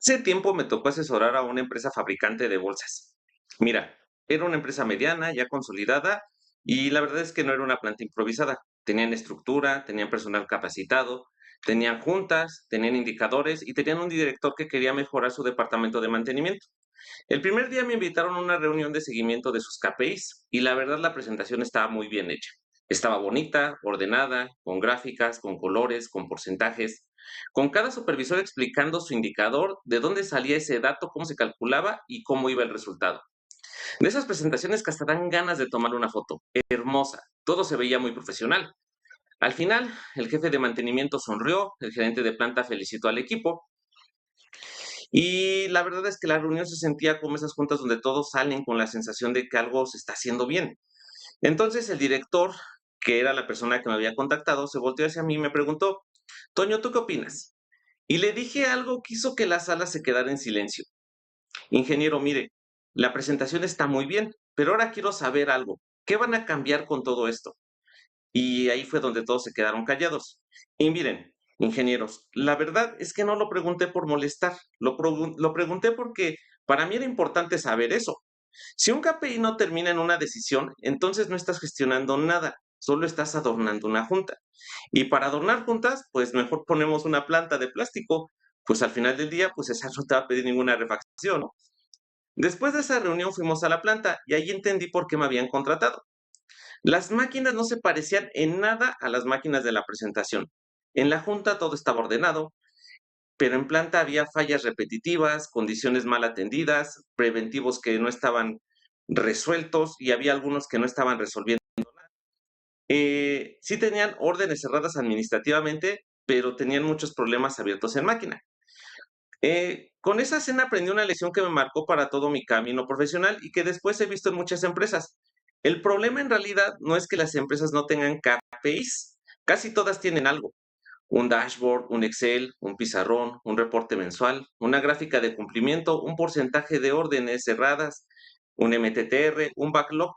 Hace tiempo me tocó asesorar a una empresa fabricante de bolsas. Mira, era una empresa mediana, ya consolidada, y la verdad es que no era una planta improvisada. Tenían estructura, tenían personal capacitado, tenían juntas, tenían indicadores y tenían un director que quería mejorar su departamento de mantenimiento. El primer día me invitaron a una reunión de seguimiento de sus KPIs y la verdad la presentación estaba muy bien hecha. Estaba bonita, ordenada, con gráficas, con colores, con porcentajes, con cada supervisor explicando su indicador, de dónde salía ese dato, cómo se calculaba y cómo iba el resultado. De esas presentaciones que hasta dan ganas de tomar una foto. Hermosa. Todo se veía muy profesional. Al final, el jefe de mantenimiento sonrió, el gerente de planta felicitó al equipo y la verdad es que la reunión se sentía como esas juntas donde todos salen con la sensación de que algo se está haciendo bien. Entonces el director, que era la persona que me había contactado, se volteó hacia mí y me preguntó, Toño, ¿tú qué opinas? Y le dije algo que hizo que la sala se quedara en silencio. Ingeniero, mire, la presentación está muy bien, pero ahora quiero saber algo. ¿Qué van a cambiar con todo esto? Y ahí fue donde todos se quedaron callados. Y miren, ingenieros, la verdad es que no lo pregunté por molestar, lo pregunté porque para mí era importante saber eso. Si un KPI no termina en una decisión, entonces no estás gestionando nada, solo estás adornando una junta. Y para adornar juntas, pues mejor ponemos una planta de plástico, pues al final del día, pues esa no te va a pedir ninguna refacción, ¿no? Después de esa reunión fuimos a la planta y ahí entendí por qué me habían contratado. Las máquinas no se parecían en nada a las máquinas de la presentación. En la junta todo estaba ordenado, pero en planta había fallas repetitivas, condiciones mal atendidas, preventivos que no estaban resueltos y había algunos que no estaban resolviendo. Sí tenían órdenes cerradas administrativamente, pero tenían muchos problemas abiertos en máquina. Con esa escena aprendí una lección que me marcó para todo mi camino profesional y que después he visto en muchas empresas. El problema en realidad no es que las empresas no tengan KPIs, casi todas tienen algo. Un dashboard, un Excel, un pizarrón, un reporte mensual, una gráfica de cumplimiento, un porcentaje de órdenes cerradas, un MTTR, un backlog.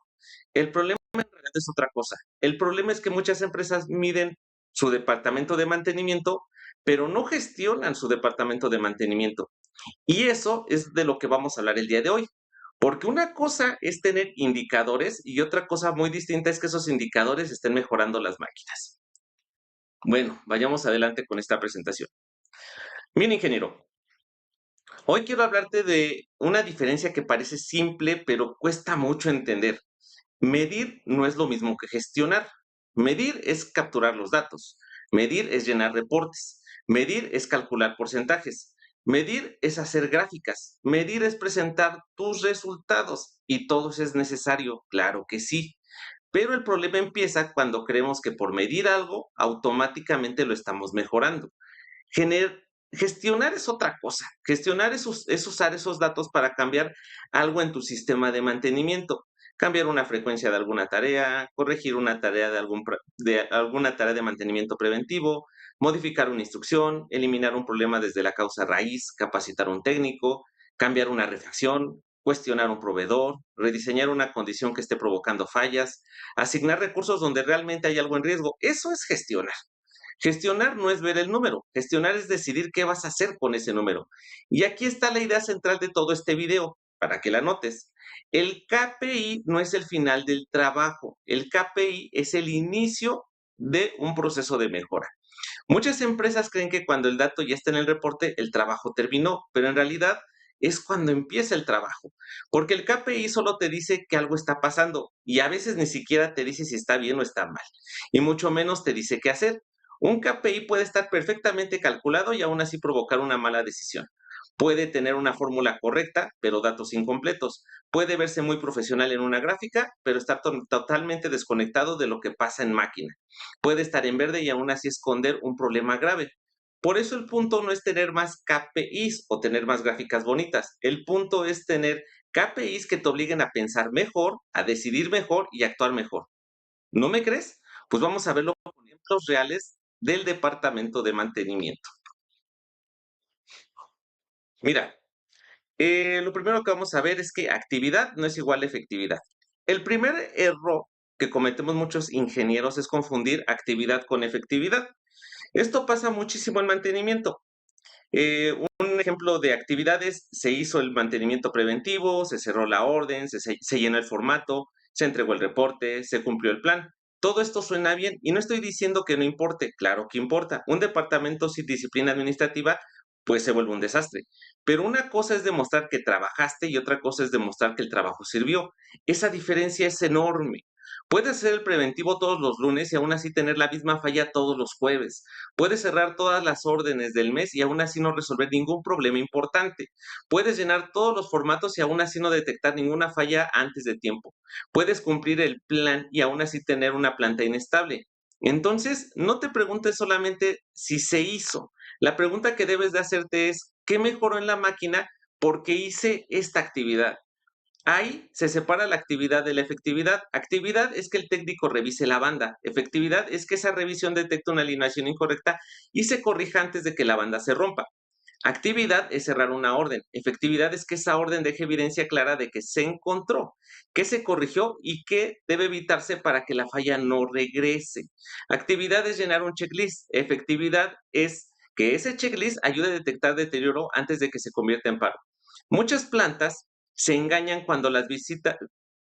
El problema en realidad es otra cosa. El problema es que muchas empresas miden su departamento de mantenimiento, pero no gestionan su departamento de mantenimiento. Y eso es de lo que vamos a hablar el día de hoy. Porque una cosa es tener indicadores y otra cosa muy distinta es que esos indicadores estén mejorando las máquinas. Bueno, vayamos adelante con esta presentación. Mira, ingeniero, hoy quiero hablarte de una diferencia que parece simple, pero cuesta mucho entender. Medir no es lo mismo que gestionar. Medir es capturar los datos. Medir es llenar reportes. Medir es calcular porcentajes. Medir es hacer gráficas. Medir es presentar tus resultados. ¿Y todo eso es necesario? Claro que sí. Pero el problema empieza cuando creemos que por medir algo automáticamente lo estamos mejorando. Gener- Gestionar es otra cosa. Gestionar es usar esos datos para cambiar algo en tu sistema de mantenimiento. Cambiar una frecuencia de alguna tarea, corregir una tarea de alguna tarea de mantenimiento preventivo, modificar una instrucción, eliminar un problema desde la causa raíz, capacitar a un técnico, cambiar una refacción, cuestionar un proveedor, rediseñar una condición que esté provocando fallas, asignar recursos donde realmente hay algo en riesgo. Eso es gestionar. Gestionar no es ver el número, gestionar es decidir qué vas a hacer con ese número. Y aquí está la idea central de todo este video, para que la notes. El KPI no es el final del trabajo, el KPI es el inicio de un proceso de mejora. Muchas empresas creen que cuando el dato ya está en el reporte, el trabajo terminó, pero en realidad es cuando empieza el trabajo, porque el KPI solo te dice que algo está pasando y a veces ni siquiera te dice si está bien o está mal, y mucho menos te dice qué hacer. Un KPI puede estar perfectamente calculado y aún así provocar una mala decisión. Puede tener una fórmula correcta, pero datos incompletos. Puede verse muy profesional en una gráfica, pero estar totalmente desconectado de lo que pasa en máquina. Puede estar en verde y aún así esconder un problema grave. Por eso el punto no es tener más KPIs o tener más gráficas bonitas. El punto es tener KPIs que te obliguen a pensar mejor, a decidir mejor y actuar mejor. ¿No me crees? Pues vamos a verlo con ejemplos reales del departamento de mantenimiento. Mira, lo primero que vamos a ver es que actividad no es igual a efectividad. El primer error que cometemos muchos ingenieros es confundir actividad con efectividad. Esto pasa muchísimo en mantenimiento. Un ejemplo de actividades, se hizo el mantenimiento preventivo, se cerró la orden, se llenó el formato, se entregó el reporte, se cumplió el plan. Todo esto suena bien y no estoy diciendo que no importe, claro que importa. Un departamento sin disciplina administrativa pues se vuelve un desastre. Pero una cosa es demostrar que trabajaste y otra cosa es demostrar que el trabajo sirvió. Esa diferencia es enorme. Puedes hacer el preventivo todos los lunes y aún así tener la misma falla todos los jueves. Puedes cerrar todas las órdenes del mes y aún así no resolver ningún problema importante. Puedes llenar todos los formatos y aún así no detectar ninguna falla antes de tiempo. Puedes cumplir el plan y aún así tener una planta inestable. Entonces, no te preguntes solamente si se hizo. La pregunta que debes de hacerte es, ¿qué mejoró en la máquina porque hice esta actividad? Ahí se separa la actividad de la efectividad. Actividad es que el técnico revise la banda. Efectividad es que esa revisión detecte una alineación incorrecta y se corrija antes de que la banda se rompa. Actividad es cerrar una orden. Efectividad es que esa orden deje evidencia clara de que se encontró, que se corrigió y que debe evitarse para que la falla no regrese. Actividad es llenar un checklist. Efectividad es que ese checklist ayude a detectar deterioro antes de que se convierta en paro. Muchas plantas se engañan cuando las visitas,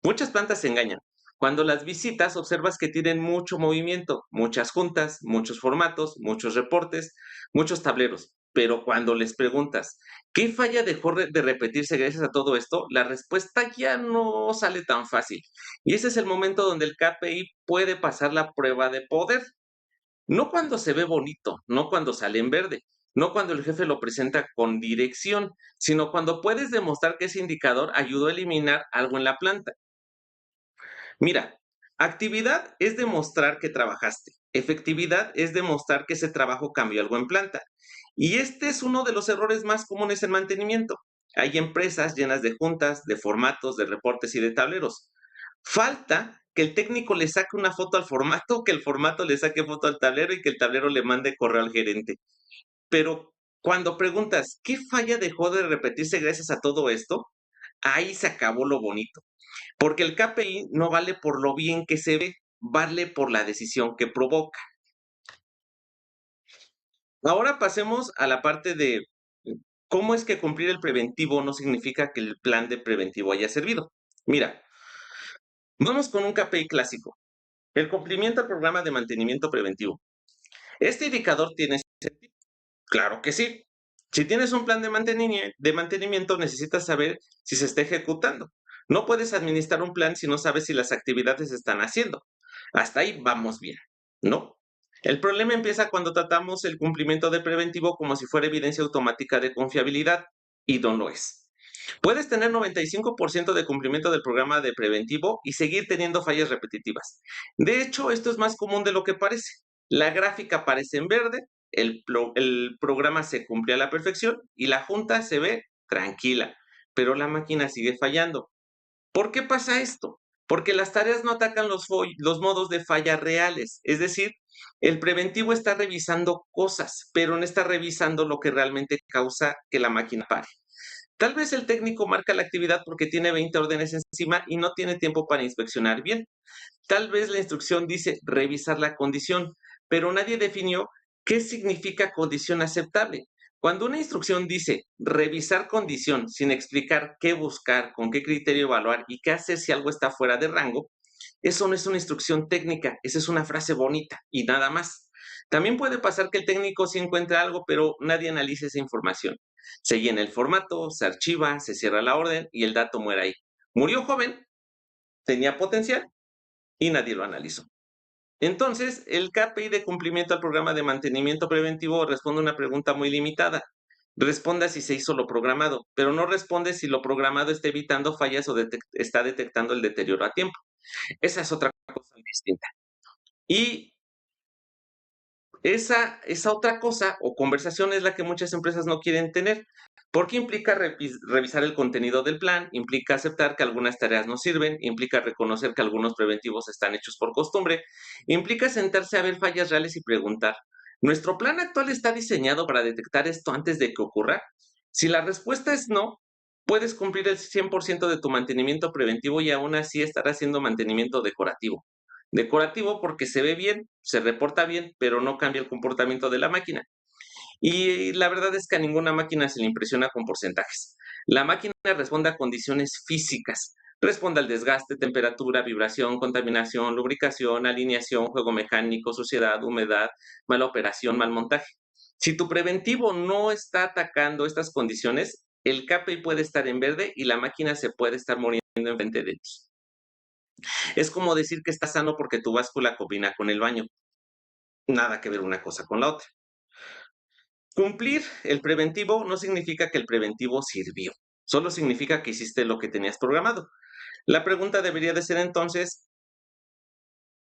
muchas plantas se engañan. Cuando las visitas observas que tienen mucho movimiento, muchas juntas, muchos formatos, muchos reportes, muchos tableros. Pero cuando les preguntas, ¿qué falla dejó de repetirse gracias a todo esto? La respuesta ya no sale tan fácil. Y ese es el momento donde el KPI puede pasar la prueba de poder. No cuando se ve bonito, no cuando sale en verde, no cuando el jefe lo presenta con dirección, sino cuando puedes demostrar que ese indicador ayudó a eliminar algo en la planta. Mira, actividad es demostrar que trabajaste. Efectividad es demostrar que ese trabajo cambió algo en planta. Y este es uno de los errores más comunes en mantenimiento. Hay empresas llenas de juntas, de formatos, de reportes y de tableros. Falta que el técnico le saque una foto al formato, que el formato le saque foto al tablero y que el tablero le mande correo al gerente. Pero cuando preguntas, ¿qué falla dejó de repetirse gracias a todo esto? Ahí se acabó lo bonito. Porque el KPI no vale por lo bien que se ve, vale por la decisión que provoca. Ahora pasemos a la parte de cómo es que cumplir el preventivo no significa que el plan de preventivo haya servido. Mira, vamos con un KPI clásico, el cumplimiento al programa de mantenimiento preventivo. ¿Este indicador tiene sentido? Claro que sí. Si tienes un plan de mantenimiento, necesitas saber si se está ejecutando. No puedes administrar un plan si no sabes si las actividades se están haciendo. Hasta ahí vamos bien, ¿no? El problema empieza cuando tratamos el cumplimiento de preventivo como si fuera evidencia automática de confiabilidad y no lo es. Puedes tener 95% de cumplimiento del programa de preventivo y seguir teniendo fallas repetitivas. De hecho, esto es más común de lo que parece. La gráfica aparece en verde, el programa se cumple a la perfección y la junta se ve tranquila, pero la máquina sigue fallando. ¿Por qué pasa esto? Porque las tareas no atacan los modos de falla reales. Es decir, el preventivo está revisando cosas, pero no está revisando lo que realmente causa que la máquina pare. Tal vez el técnico marca la actividad porque tiene 20 órdenes encima y no tiene tiempo para inspeccionar bien. Tal vez la instrucción dice revisar la condición, pero nadie definió qué significa condición aceptable. Cuando una instrucción dice revisar condición sin explicar qué buscar, con qué criterio evaluar y qué hacer si algo está fuera de rango, eso no es una instrucción técnica, esa es una frase bonita y nada más. También puede pasar que el técnico sí encuentre algo, pero nadie analice esa información. Se llena el formato, se archiva, se cierra la orden y el dato muere ahí. Murió joven, tenía potencial y nadie lo analizó. Entonces, el KPI de cumplimiento al programa de mantenimiento preventivo responde a una pregunta muy limitada. Responde a si se hizo lo programado, pero no responde si lo programado está evitando fallas o está detectando el deterioro a tiempo. Esa es otra cosa distinta. Y esa otra cosa o conversación es la que muchas empresas no quieren tener, porque implica revisar el contenido del plan, implica aceptar que algunas tareas no sirven, implica reconocer que algunos preventivos están hechos por costumbre, implica sentarse a ver fallas reales y preguntar, ¿nuestro plan actual está diseñado para detectar esto antes de que ocurra? Si la respuesta es no, puedes cumplir el 100% de tu mantenimiento preventivo y aún así estar haciendo mantenimiento decorativo. Decorativo porque se ve bien, se reporta bien, pero no cambia el comportamiento de la máquina. Y la verdad es que a ninguna máquina se le impresiona con porcentajes. La máquina responde a condiciones físicas. Responde al desgaste, temperatura, vibración, contaminación, lubricación, alineación, juego mecánico, suciedad, humedad, mala operación, mal montaje. Si tu preventivo no está atacando estas condiciones, el KPI puede estar en verde y la máquina se puede estar muriendo enfrente de ti. Es como decir que estás sano porque tu báscula combina con el baño. Nada que ver una cosa con la otra. Cumplir el preventivo no significa que el preventivo sirvió, solo significa que hiciste lo que tenías programado. La pregunta debería de ser entonces,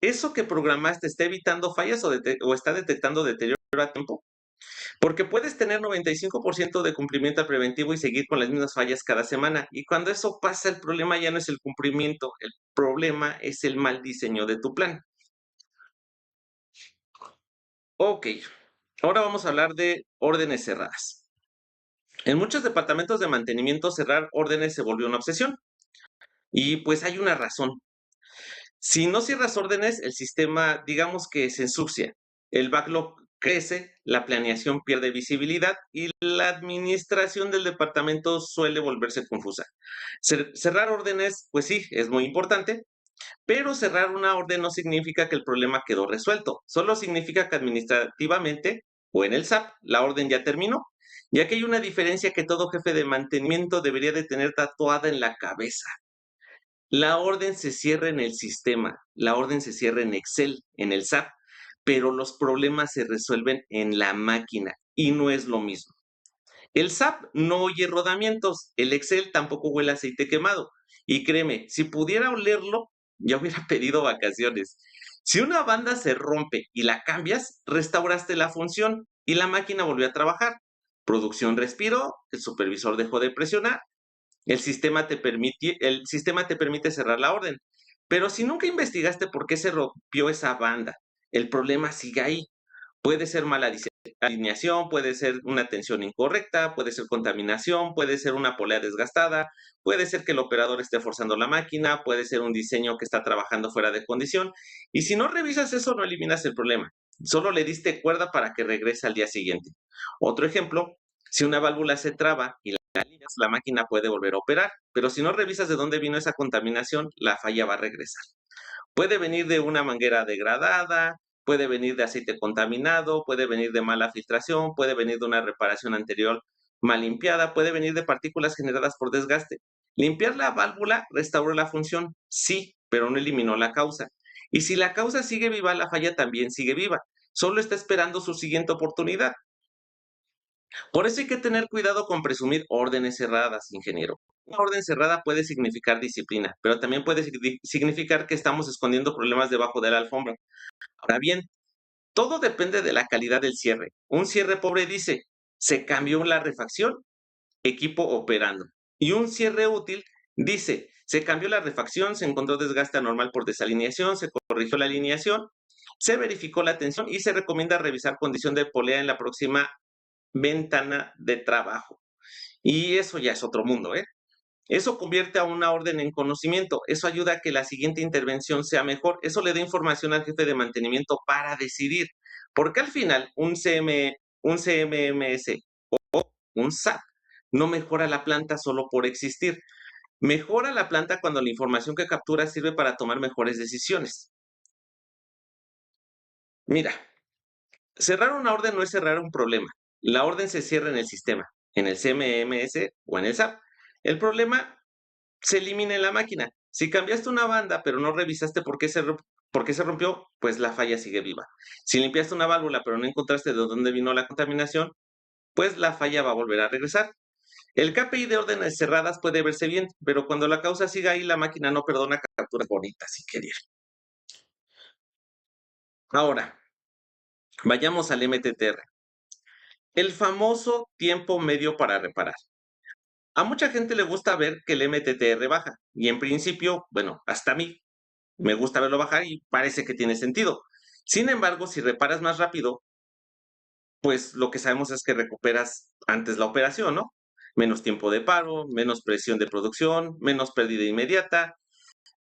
¿eso que programaste está evitando fallas o está detectando deterioro a tiempo? Porque puedes tener 95% de cumplimiento al preventivo y seguir con las mismas fallas cada semana. Y cuando eso pasa, el problema ya no es el cumplimiento, el problema es el mal diseño de tu plan. Ok, ahora vamos a hablar de órdenes cerradas. En muchos departamentos de mantenimiento, cerrar órdenes se volvió una obsesión. Y pues hay una razón. Si no cierras órdenes, el sistema, digamos que se ensucia, el backlog crece, la planeación pierde visibilidad y la administración del departamento suele volverse confusa. Cerrar órdenes, pues sí, es muy importante, pero cerrar una orden no significa que el problema quedó resuelto, solo significa que administrativamente o en el SAP la orden ya terminó, ya que hay una diferencia que todo jefe de mantenimiento debería de tener tatuada en la cabeza. La orden se cierra en el sistema, la orden se cierra en Excel, en el SAP, pero los problemas se resuelven en la máquina y no es lo mismo. El SAP no oye rodamientos, el Excel tampoco huele a aceite quemado. Y créeme, si pudiera olerlo, ya hubiera pedido vacaciones. Si una banda se rompe y la cambias, restauraste la función y la máquina volvió a trabajar. Producción respiró, el supervisor dejó de presionar, el sistema te permite cerrar la orden. Pero si nunca investigaste por qué se rompió esa banda, el problema sigue ahí. Puede ser mala alineación, puede ser una tensión incorrecta, puede ser contaminación, puede ser una polea desgastada, puede ser que el operador esté forzando la máquina, puede ser un diseño que está trabajando fuera de condición. Y si no revisas eso, no eliminas el problema. Solo le diste cuerda para que regrese al día siguiente. Otro ejemplo, si una válvula se traba y la alineas, la máquina puede volver a operar, pero si no revisas de dónde vino esa contaminación, la falla va a regresar. Puede venir de una manguera degradada, puede venir de aceite contaminado, puede venir de mala filtración, puede venir de una reparación anterior mal limpiada, puede venir de partículas generadas por desgaste. Limpiar la válvula restauró la función, sí, pero no eliminó la causa. Y si la causa sigue viva, la falla también sigue viva. Solo está esperando su siguiente oportunidad. Por eso hay que tener cuidado con presumir órdenes cerradas, ingeniero. Una orden cerrada puede significar disciplina, pero también puede significar que estamos escondiendo problemas debajo de la alfombra. Ahora bien, todo depende de la calidad del cierre. Un cierre pobre dice, se cambió la refacción, equipo operando. Y un cierre útil dice, se cambió la refacción, se encontró desgaste anormal por desalineación, se corrigió la alineación, se verificó la tensión y se recomienda revisar condición de polea en la próxima ventana de trabajo. Y eso ya es otro mundo, ¿eh? Eso convierte a una orden en conocimiento, eso ayuda a que la siguiente intervención sea mejor, eso le da información al jefe de mantenimiento para decidir, porque al final un CMMS o un SAP no mejora la planta solo por existir, mejora la planta cuando la información que captura sirve para tomar mejores decisiones. Mira, cerrar una orden no es cerrar un problema, la orden se cierra en el sistema, en el CMMS o en el SAP. El problema se elimina en la máquina. Si cambiaste una banda, pero no revisaste por qué se rompió, pues la falla sigue viva. Si limpiaste una válvula, pero no encontraste de dónde vino la contaminación, pues la falla va a volver a regresar. El KPI de órdenes cerradas puede verse bien, pero cuando la causa siga ahí, la máquina no perdona capturas bonitas si querer. Ahora, vayamos al MTTR. El famoso tiempo medio para reparar. A mucha gente le gusta ver que el MTTR baja, y en principio, bueno, hasta a mí, me gusta verlo bajar y parece que tiene sentido. Sin embargo, si reparas más rápido, pues lo que sabemos es que recuperas antes la operación, ¿no? Menos tiempo de paro, menos presión de producción, menos pérdida inmediata,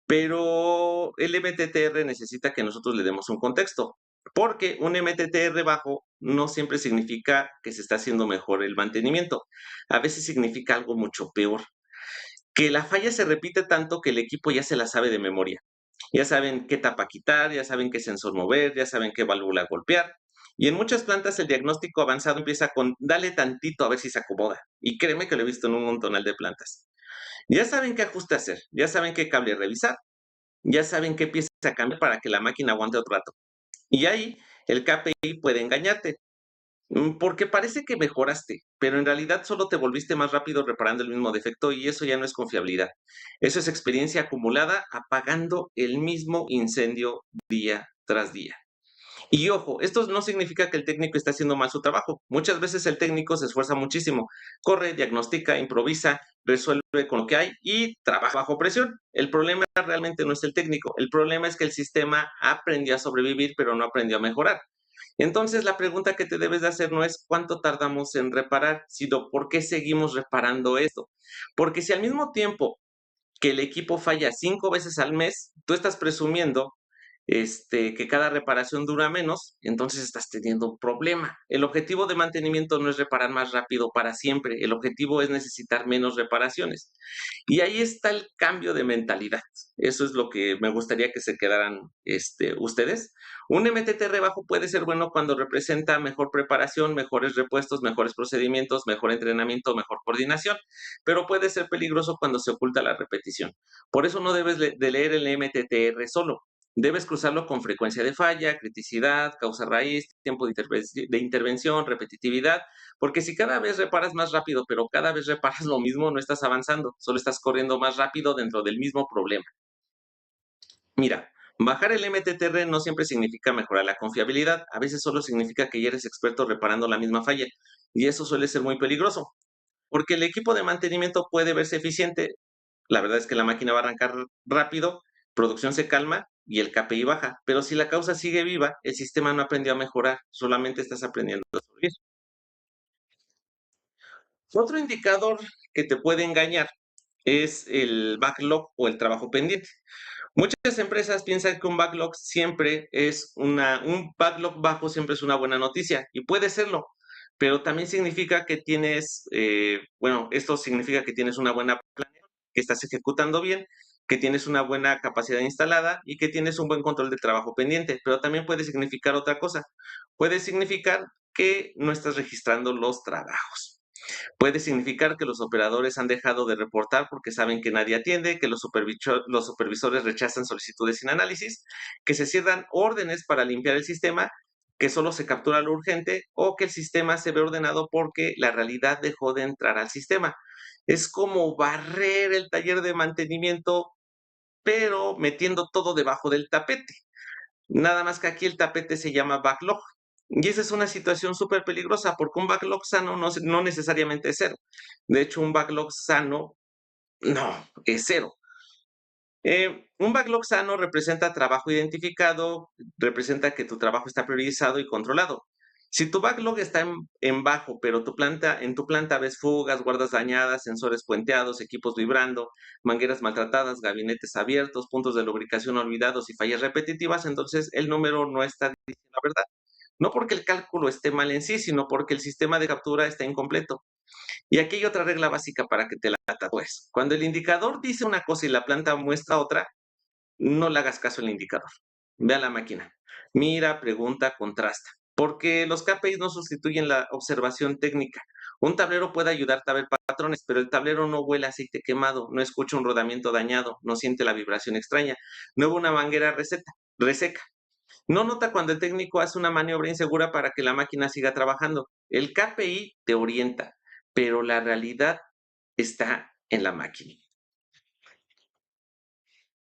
pero el MTTR necesita que nosotros le demos un contexto. porque un MTTR bajo no siempre significa que se está haciendo mejor el mantenimiento. A veces significa algo mucho peor, que la falla se repite tanto que el equipo ya se la sabe de memoria. Ya saben qué tapa quitar, ya saben qué sensor mover, ya saben qué válvula golpear. Y en muchas plantas el diagnóstico avanzado empieza con dale tantito a ver si se acomoda. Y créeme que lo he visto en un montonal de plantas. Ya saben qué ajuste hacer, ya saben qué cable revisar, ya saben qué pieza cambiar para que la máquina aguante otro rato. Y ahí el KPI puede engañarte, porque parece que mejoraste, pero en realidad solo te volviste más rápido reparando el mismo defecto y eso ya no es confiabilidad. Eso es experiencia acumulada apagando el mismo incendio día tras día. Y ojo, esto no significa que el técnico esté haciendo mal su trabajo. Muchas veces el técnico se esfuerza muchísimo, corre, diagnostica, improvisa, resuelve con lo que hay y trabaja bajo presión. El problema realmente no es el técnico, el problema es que el sistema aprendió a sobrevivir, pero no aprendió a mejorar. Entonces, la pregunta que te debes de hacer no es cuánto tardamos en reparar, sino por qué seguimos reparando esto. Porque si al mismo tiempo que el equipo falla 5 veces al mes, tú estás presumiendo que cada reparación dura menos, entonces estás teniendo un problema. El objetivo de mantenimiento no es reparar más rápido para siempre, el objetivo es necesitar menos reparaciones. Y ahí está el cambio de mentalidad. Eso es lo que me gustaría que se quedaran ustedes. Un MTT bajo puede ser bueno cuando representa mejor preparación, mejores repuestos, mejores procedimientos, mejor entrenamiento, mejor coordinación, pero puede ser peligroso cuando se oculta la repetición. Por eso no debes de leer el MTTR solo. Debes cruzarlo con frecuencia de falla, criticidad, causa raíz, tiempo de intervención, repetitividad, porque si cada vez reparas más rápido, pero cada vez reparas lo mismo, no estás avanzando, solo estás corriendo más rápido dentro del mismo problema. Mira, bajar el MTTR no siempre significa mejorar la confiabilidad, a veces solo significa que ya eres experto reparando la misma falla, y eso suele ser muy peligroso, porque el equipo de mantenimiento puede verse eficiente, la verdad es que la máquina va a arrancar rápido, producción se calma y el KPI baja. Pero si la causa sigue viva, el sistema no aprendió a mejorar, solamente estás aprendiendo a sobrevivir. Otro indicador que te puede engañar es el backlog o el trabajo pendiente. Muchas empresas piensan que un backlog siempre es un backlog bajo siempre es una buena noticia y puede serlo, pero también significa que tienes, bueno, esto significa que tienes una buena planeación, que estás ejecutando bien, que tienes una buena capacidad instalada y que tienes un buen control del trabajo pendiente, pero también puede significar otra cosa. Puede significar que no estás registrando los trabajos. Puede significar que los operadores han dejado de reportar porque saben que nadie atiende, que los supervisores rechazan solicitudes sin análisis, que se cierran órdenes para limpiar el sistema, que solo se captura lo urgente o que el sistema se ve ordenado porque la realidad dejó de entrar al sistema. Es como barrer el taller de mantenimiento, pero metiendo todo debajo del tapete. Nada más que aquí el tapete se llama backlog. Y esa es una situación súper peligrosa porque un backlog sano no necesariamente es cero. De hecho, un backlog sano no es cero. Un backlog sano representa trabajo identificado, representa que tu trabajo está priorizado y controlado. Si tu backlog está en bajo, pero en tu planta ves fugas, guardas dañadas, sensores puenteados, equipos vibrando, mangueras maltratadas, gabinetes abiertos, puntos de lubricación olvidados y fallas repetitivas, entonces el número no está diciendo la verdad. No porque el cálculo esté mal en sí, sino porque el sistema de captura está incompleto. Y aquí hay otra regla básica para que te la tatúes. Cuando el indicador dice una cosa y la planta muestra otra, no le hagas caso al indicador. Ve a la máquina. Mira, pregunta, contrasta. Porque los KPIs no sustituyen la observación técnica. Un tablero puede ayudarte a ver patrones, pero el tablero no huele a aceite quemado, no escucha un rodamiento dañado, no siente la vibración extraña, no ve una manguera reseca. No nota cuando el técnico hace una maniobra insegura para que la máquina siga trabajando. El KPI te orienta, pero la realidad está en la máquina.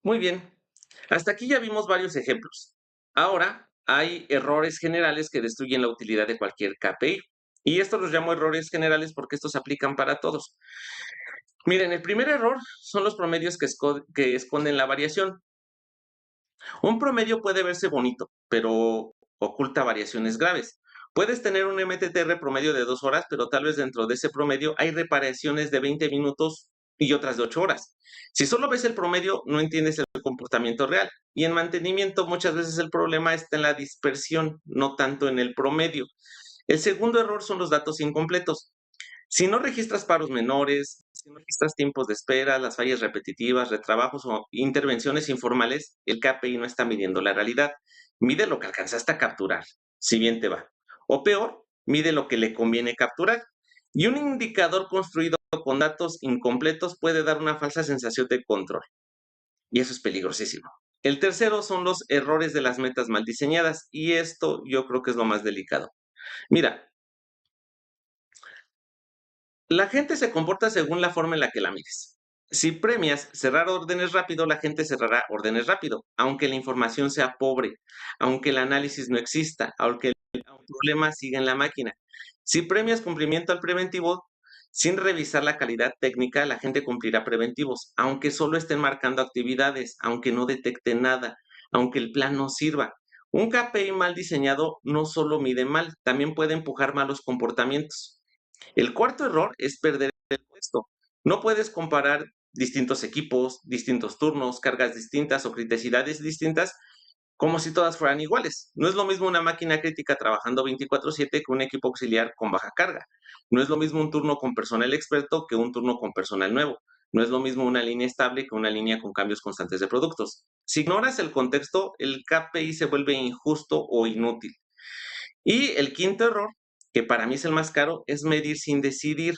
Muy bien, hasta aquí ya vimos varios ejemplos. Ahora hay errores generales que destruyen la utilidad de cualquier KPI. Y esto los llamo errores generales porque estos se aplican para todos. Miren, el primer error son los promedios que esconden la variación. Un promedio puede verse bonito, pero oculta variaciones graves. Puedes tener un MTTR promedio de 2 horas, pero tal vez dentro de ese promedio hay reparaciones de 20 minutos y otras de 8 horas. Si solo ves el promedio, no entiendes el comportamiento real. Y en mantenimiento muchas veces el problema está en la dispersión, no tanto en el promedio. El segundo error son los datos incompletos. Si no registras paros menores, si no registras tiempos de espera, las fallas repetitivas, retrabajos o intervenciones informales, el KPI no está midiendo la realidad. Mide lo que alcanzaste a capturar, si bien te va. O peor, mide lo que le conviene capturar. Y un indicador construido con datos incompletos puede dar una falsa sensación de control. Y eso es peligrosísimo. El tercero son los errores de las metas mal diseñadas. Y esto yo creo que es lo más delicado. Mira, la gente se comporta según la forma en la que la mires. Si premias cerrar órdenes rápido, la gente cerrará órdenes rápido, aunque la información sea pobre, aunque el análisis no exista, aunque el problema siga en la máquina. Si premias cumplimiento al preventivo, sin revisar la calidad técnica, la gente cumplirá preventivos, aunque solo estén marcando actividades, aunque no detecte nada, aunque el plan no sirva. Un KPI mal diseñado no solo mide mal, también puede empujar malos comportamientos. El cuarto error es perder el puesto. No puedes comparar distintos equipos, distintos turnos, cargas distintas o criticidades distintas como si todas fueran iguales. No es lo mismo una máquina crítica trabajando 24/7 que un equipo auxiliar con baja carga. No es lo mismo un turno con personal experto que un turno con personal nuevo. No es lo mismo una línea estable que una línea con cambios constantes de productos. Si ignoras el contexto, el KPI se vuelve injusto o inútil. Y el quinto error, que para mí es el más caro, es medir sin decidir.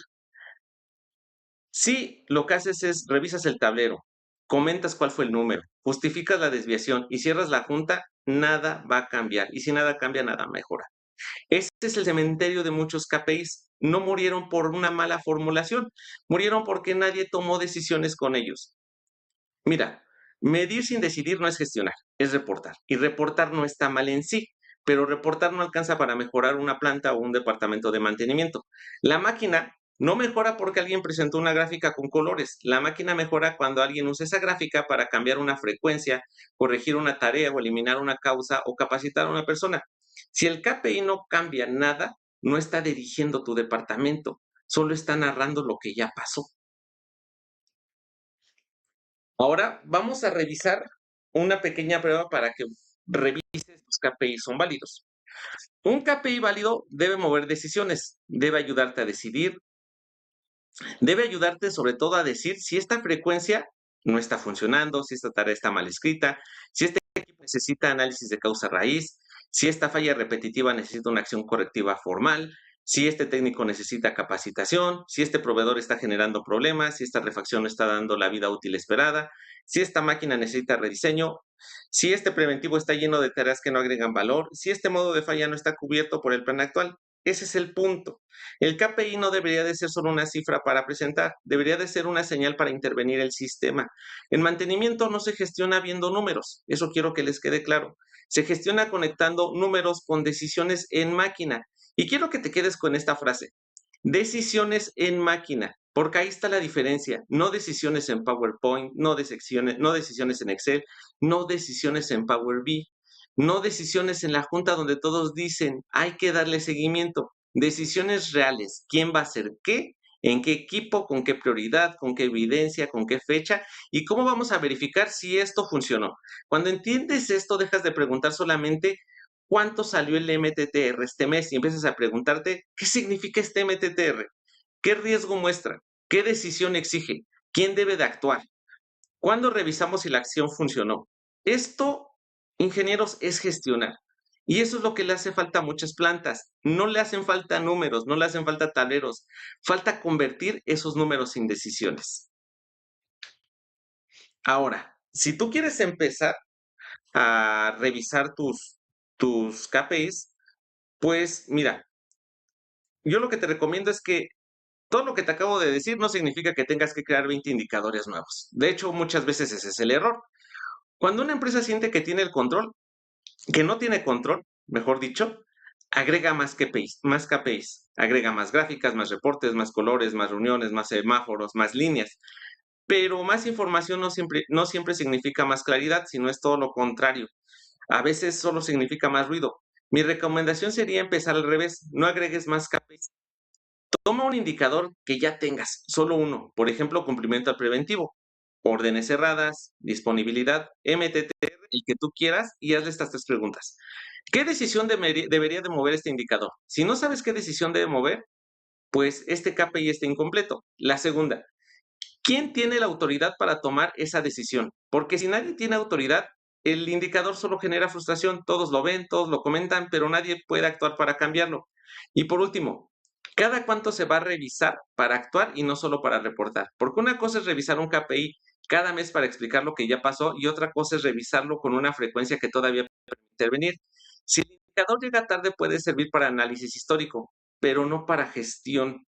Si lo que haces es revisas el tablero, comentas cuál fue el número, justificas la desviación y cierras la junta, nada va a cambiar. Y si nada cambia, nada mejora. Este es el cementerio de muchos KPIs. No murieron por una mala formulación, murieron porque nadie tomó decisiones con ellos. Mira, medir sin decidir no es gestionar, es reportar. Y reportar no está mal en sí, pero reportar no alcanza para mejorar una planta o un departamento de mantenimiento. La máquina no mejora porque alguien presentó una gráfica con colores. La máquina mejora cuando alguien usa esa gráfica para cambiar una frecuencia, corregir una tarea o eliminar una causa o capacitar a una persona. Si el KPI no cambia nada, no está dirigiendo tu departamento, solo está narrando lo que ya pasó. Ahora vamos a revisar una pequeña prueba para que revises los KPIs son válidos. Un KPI válido debe mover decisiones, debe ayudarte a decidir, debe ayudarte sobre todo a decir si esta frecuencia no está funcionando, si esta tarea está mal escrita, si este equipo necesita análisis de causa raíz, si esta falla repetitiva necesita una acción correctiva formal, si este técnico necesita capacitación, si este proveedor está generando problemas, si esta refacción no está dando la vida útil esperada, si esta máquina necesita rediseño, si este preventivo está lleno de tareas que no agregan valor, si este modo de falla no está cubierto por el plan actual. Ese es el punto. El KPI no debería de ser solo una cifra para presentar, debería de ser una señal para intervenir el sistema. En mantenimiento no se gestiona viendo números, eso quiero que les quede claro. Se gestiona conectando números con decisiones en máquina. Y quiero que te quedes con esta frase. Decisiones en máquina, porque ahí está la diferencia. No decisiones en PowerPoint, no decisiones en Excel, no decisiones en Power BI, no decisiones en la junta donde todos dicen hay que darle seguimiento. Decisiones reales. ¿Quién va a hacer qué? ¿En qué equipo? ¿Con qué prioridad? ¿Con qué evidencia? ¿Con qué fecha? ¿Y cómo vamos a verificar si esto funcionó? Cuando entiendes esto, dejas de preguntar solamente cuánto salió el MTTR este mes y empiezas a preguntarte qué significa este MTTR, qué riesgo muestra, qué decisión exige, quién debe de actuar, cuándo revisamos si la acción funcionó. Esto, ingenieros, es gestionar. Y eso es lo que le hace falta a muchas plantas. No le hacen falta números, no le hacen falta tableros. Falta convertir esos números en decisiones. Ahora, si tú quieres empezar a revisar tus KPIs, pues mira, yo lo que te recomiendo es que todo lo que te acabo de decir no significa que tengas que crear 20 indicadores nuevos. De hecho, muchas veces ese es el error. Cuando una empresa siente que tiene el control, que no tiene control, mejor dicho, agrega más KPIs, agrega más gráficas, más reportes, más colores, más reuniones, más semáforos, más líneas. Pero más información no siempre significa más claridad, sino es todo lo contrario. A veces solo significa más ruido. Mi recomendación sería empezar al revés. No agregues más KPIs, Toma un indicador que ya tengas, solo uno, por ejemplo, cumplimiento al preventivo, órdenes cerradas, disponibilidad, MTTR, el que tú quieras, y hazle estas 3 preguntas. ¿Qué decisión debería de mover este indicador? Si no sabes qué decisión debe mover, pues este KPI está incompleto. La segunda, ¿quién tiene la autoridad para tomar esa decisión? Porque si nadie tiene autoridad, el indicador solo genera frustración. Todos lo ven, todos lo comentan, pero nadie puede actuar para cambiarlo. Y por último, ¿cada cuánto se va a revisar para actuar y no solo para reportar? Porque una cosa es revisar un KPI cada mes para explicar lo que ya pasó y otra cosa es revisarlo con una frecuencia que todavía puede intervenir. Si el indicador llega tarde, puede servir para análisis histórico, pero no para gestión.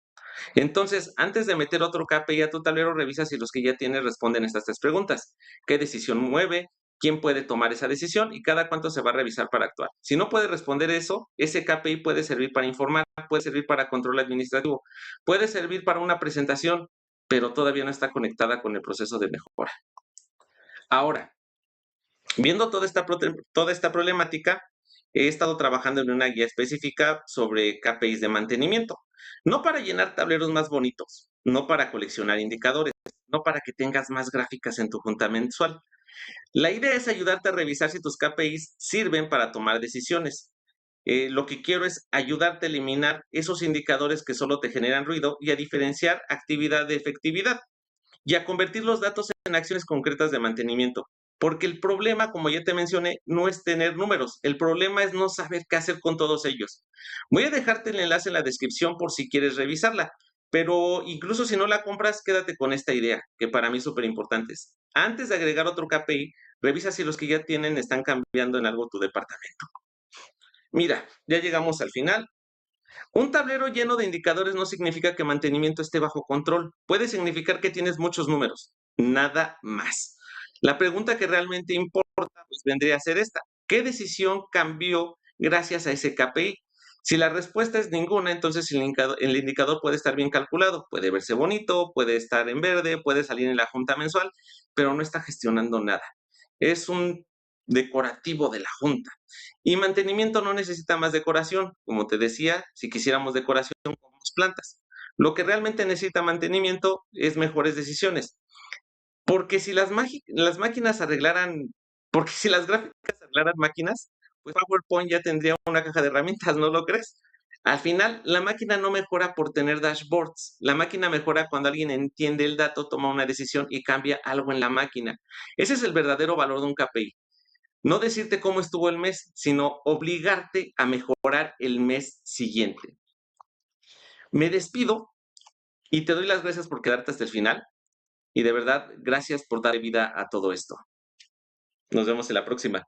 Entonces, antes de meter otro KPI a tu tablero, revisa si los que ya tienes responden estas 3 preguntas. ¿Qué decisión mueve? ¿Quién puede tomar esa decisión? ¿Y cada cuánto se va a revisar para actuar? Si no puede responder eso, ese KPI puede servir para informar, puede servir para control administrativo, puede servir para una presentación, pero todavía no está conectada con el proceso de mejora. Ahora, viendo toda esta problemática, he estado trabajando en una guía específica sobre KPIs de mantenimiento, no para llenar tableros más bonitos, no para coleccionar indicadores, no para que tengas más gráficas en tu junta mensual. La idea es ayudarte a revisar si tus KPIs sirven para tomar decisiones. Lo que quiero es ayudarte a eliminar esos indicadores que solo te generan ruido y a diferenciar actividad de efectividad y a convertir los datos en acciones concretas de mantenimiento. Porque el problema, como ya te mencioné, no es tener números, el problema es no saber qué hacer con todos ellos. Voy a dejarte el enlace en la descripción por si quieres revisarla, pero incluso si no la compras, quédate con esta idea, que para mí es súper importante. Antes de agregar otro KPI, revisa si los que ya tienen están cambiando en algo tu departamento. Mira, ya llegamos al final. Un tablero lleno de indicadores no significa que mantenimiento esté bajo control. Puede significar que tienes muchos números, nada más. La pregunta que realmente importa pues, vendría a ser esta. ¿Qué decisión cambió gracias a ese KPI? Si la respuesta es ninguna, entonces el indicador puede estar bien calculado, puede verse bonito, puede estar en verde, puede salir en la junta mensual, pero no está gestionando nada. Es un decorativo de la junta. Y mantenimiento no necesita más decoración. Como te decía, si quisiéramos decoración, pongamos plantas. Lo que realmente necesita mantenimiento es mejores decisiones. Porque si las máquinas arreglaran, porque si las gráficas arreglaran máquinas, pues PowerPoint ya tendría una caja de herramientas, ¿no lo crees? Al final, la máquina no mejora por tener dashboards. La máquina mejora cuando alguien entiende el dato, toma una decisión y cambia algo en la máquina. Ese es el verdadero valor de un KPI. No decirte cómo estuvo el mes, sino obligarte a mejorar el mes siguiente. Me despido y te doy las gracias por quedarte hasta el final. Y de verdad, gracias por dar vida a todo esto. Nos vemos en la próxima.